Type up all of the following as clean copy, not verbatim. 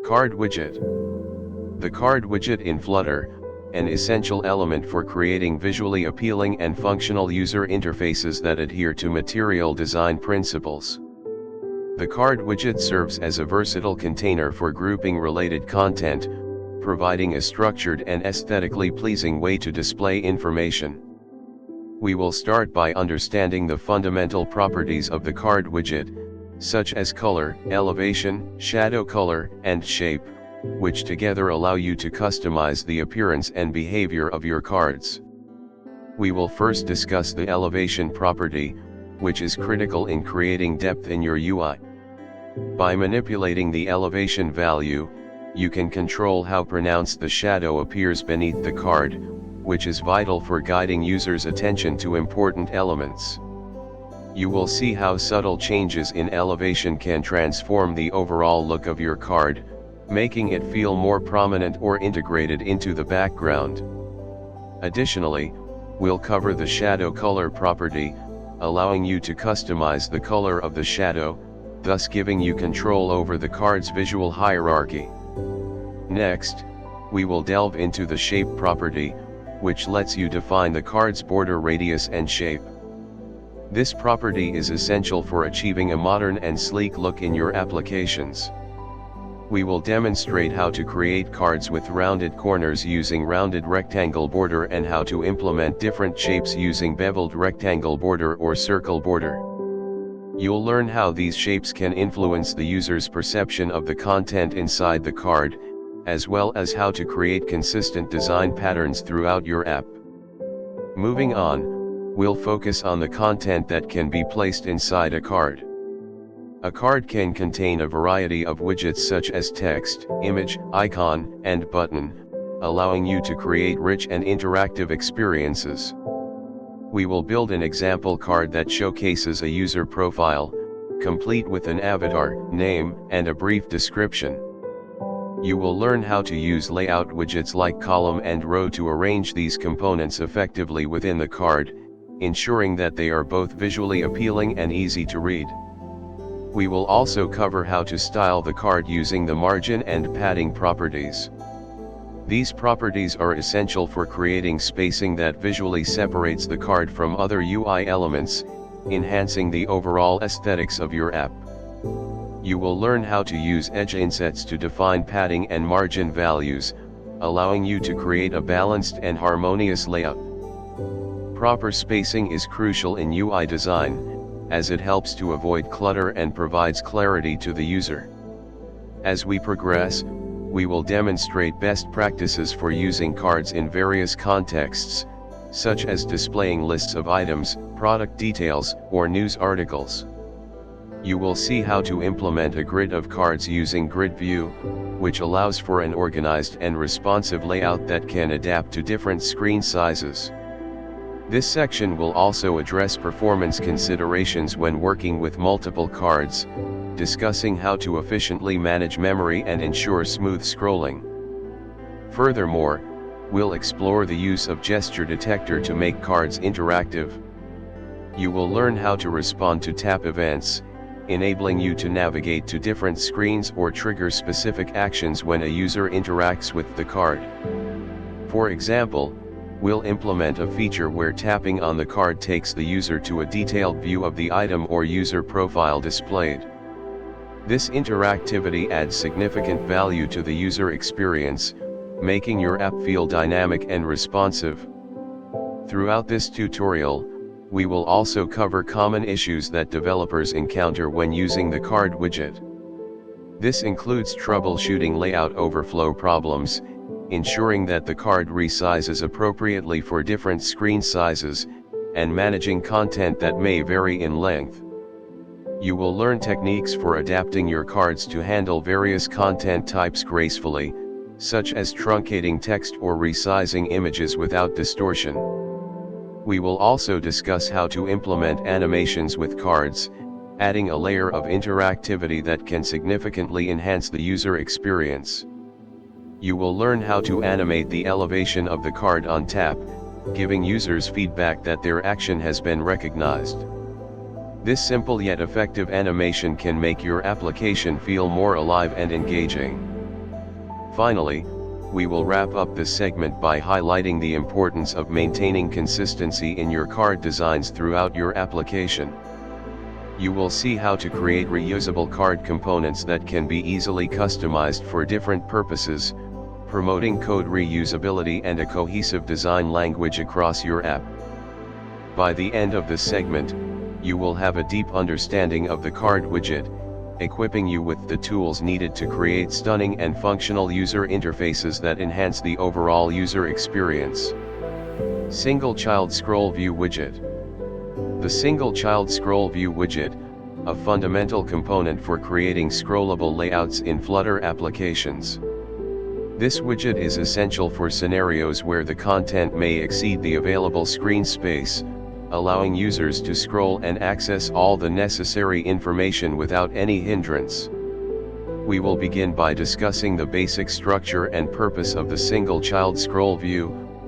Card widget. The card widget in Flutter, an essential element for creating visually appealing and functional user interfaces that adhere to material design principles. The card widget serves as a versatile container for grouping related content, providing a structured and aesthetically pleasing way to display information. We will start by understanding the fundamental properties of the card widget, such as color, elevation, shadow color, and shape, which together allow you to customize the appearance and behavior of your cards. We will first discuss the elevation property, which is critical in creating depth in your UI. By manipulating the elevation value, you can control how pronounced the shadow appears beneath the card, which is vital for guiding users' attention to important elements. You will see how subtle changes in elevation can transform the overall look of your card, making it feel more prominent or integrated into the background. Additionally, we'll cover the shadow color property, allowing you to customize the color of the shadow, thus giving you control over the card's visual hierarchy. Next, we will delve into the shape property, which lets you define the card's border radius and shape. This property is essential for achieving a modern and sleek look in your applications. We will demonstrate how to create cards with rounded corners using rounded rectangle border and how to implement different shapes using beveled rectangle border or circle border. You'll learn how these shapes can influence the user's perception of the content inside the card, as well as how to create consistent design patterns throughout your app. Moving on, we'll focus on the content that can be placed inside a card. A card can contain a variety of widgets such as text, image, icon, and button, allowing you to create rich and interactive experiences. We will build an example card that showcases a user profile, complete with an avatar, name, and a brief description. You will learn how to use layout widgets like column and row to arrange these components effectively within the card, ensuring that they are both visually appealing and easy to read. We will also cover how to style the card using the margin and padding properties. These properties are essential for creating spacing that visually separates the card from other UI elements, enhancing the overall aesthetics of your app. You will learn how to use edge insets to define padding and margin values, allowing you to create a balanced and harmonious layout. Proper spacing is crucial in UI design, as it helps to avoid clutter and provides clarity to the user. As we progress, we will demonstrate best practices for using cards in various contexts, such as displaying lists of items, product details, or news articles. You will see how to implement a grid of cards using Grid View, which allows for an organized and responsive layout that can adapt to different screen sizes. This section will also address performance considerations when working with multiple cards, discussing how to efficiently manage memory and ensure smooth scrolling. Furthermore, we'll explore the use of gesture detector to make cards interactive. You will learn how to respond to tap events, enabling you to navigate to different screens or trigger specific actions when a user interacts with the card. For example, we'll implement a feature where tapping on the card takes the user to a detailed view of the item or user profile displayed. This interactivity adds significant value to the user experience, making your app feel dynamic and responsive. Throughout this tutorial, we will also cover common issues that developers encounter when using the card widget. This includes troubleshooting layout overflow problems, ensuring that the card resizes appropriately for different screen sizes, and managing content that may vary in length. You will learn techniques for adapting your cards to handle various content types gracefully, such as truncating text or resizing images without distortion. We will also discuss how to implement animations with cards, adding a layer of interactivity that can significantly enhance the user experience. You will learn how to animate the elevation of the card on tap, giving users feedback that their action has been recognized. This simple yet effective animation can make your application feel more alive and engaging. Finally, we will wrap up this segment by highlighting the importance of maintaining consistency in your card designs throughout your application. You will see how to create reusable card components that can be easily customized for different purposes, promoting code reusability and a cohesive design language across your app. By the end of this segment, you will have a deep understanding of the card widget, equipping you with the tools needed to create stunning and functional user interfaces that enhance the overall user experience. Single Child Scroll View Widget. The Single Child Scroll View widget, a fundamental component for creating scrollable layouts in Flutter applications. This widget is essential for scenarios where the content may exceed the available screen space, allowing users to scroll and access all the necessary information without any hindrance. We will begin by discussing the basic structure and purpose of the Single Child Scroll View,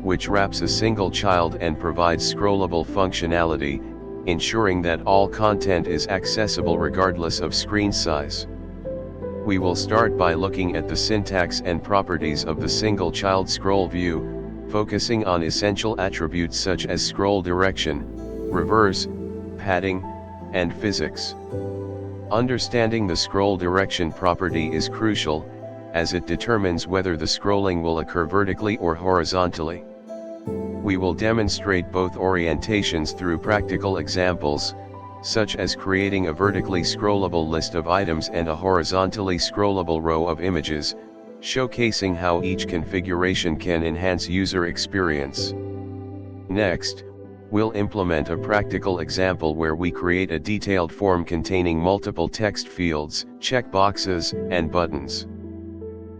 which wraps a single child and provides scrollable functionality, ensuring that all content is accessible regardless of screen size. We will start by looking at the syntax and properties of the Single Child Scroll View, focusing on essential attributes such as scroll direction, reverse, padding, and physics. Understanding the scroll direction property is crucial, as it determines whether the scrolling will occur vertically or horizontally. We will demonstrate both orientations through practical examples, such as creating a vertically scrollable list of items and a horizontally scrollable row of images, showcasing how each configuration can enhance user experience. Next, we'll implement a practical example where we create a detailed form containing multiple text fields, checkboxes, and buttons.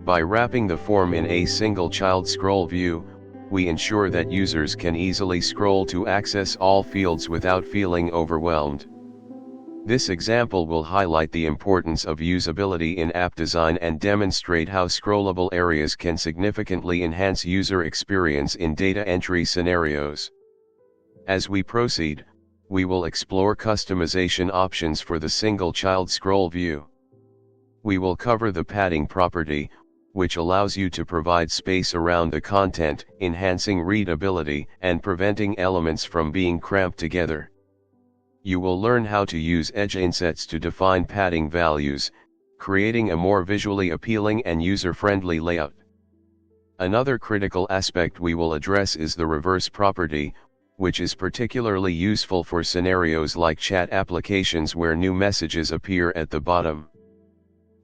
By wrapping the form in a single child scroll view, we ensure that users can easily scroll to access all fields without feeling overwhelmed. This example will highlight the importance of usability in app design and demonstrate how scrollable areas can significantly enhance user experience in data entry scenarios. As we proceed, we will explore customization options for the single child scroll view. We will cover the padding property, which allows you to provide space around the content, enhancing readability and preventing elements from being cramped together. You will learn how to use edge insets to define padding values, creating a more visually appealing and user-friendly layout. Another critical aspect we will address is the reverse property, which is particularly useful for scenarios like chat applications where new messages appear at the bottom.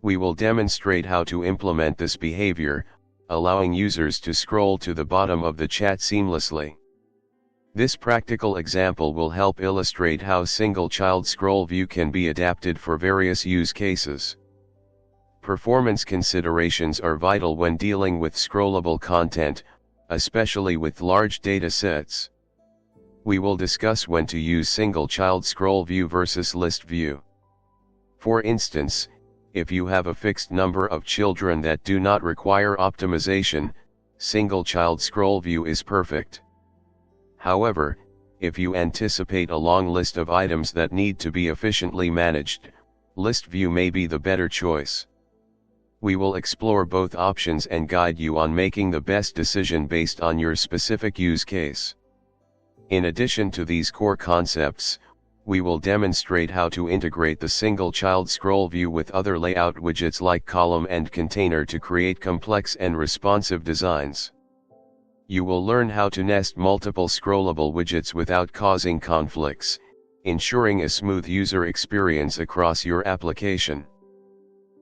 We will demonstrate how to implement this behavior, allowing users to scroll to the bottom of the chat seamlessly. This practical example will help illustrate how single child scroll view can be adapted for various use cases. Performance considerations are vital when dealing with scrollable content, especially with large data sets. We will discuss when to use single child scroll view versus list view. For instance, if you have a fixed number of children that do not require optimization, single child scroll view is perfect. However, if you anticipate a long list of items that need to be efficiently managed, list view may be the better choice. We will explore both options and guide you on making the best decision based on your specific use case. In addition to these core concepts, we will demonstrate how to integrate the single child scroll view with other layout widgets like column and container to create complex and responsive designs. You will learn how to nest multiple scrollable widgets without causing conflicts, ensuring a smooth user experience across your application.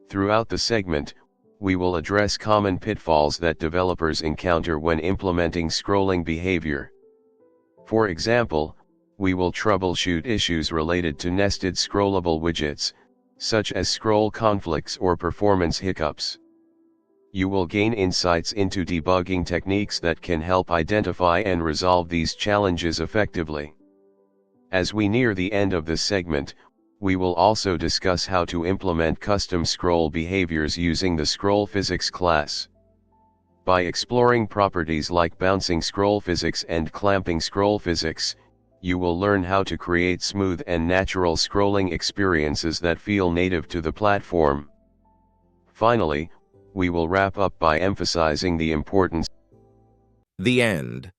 Throughout the segment, we will address common pitfalls that developers encounter when implementing scrolling behavior. For example, we will troubleshoot issues related to nested scrollable widgets, such as scroll conflicts or performance hiccups. You will gain insights into debugging techniques that can help identify and resolve these challenges effectively. As we near the end of this segment, we will also discuss how to implement custom scroll behaviors using the scroll physics class. By exploring properties like bouncing scroll physics and clamping scroll physics, you will learn how to create smooth and natural scrolling experiences that feel native to the platform. Finally, we will wrap up by emphasizing the importance. The end.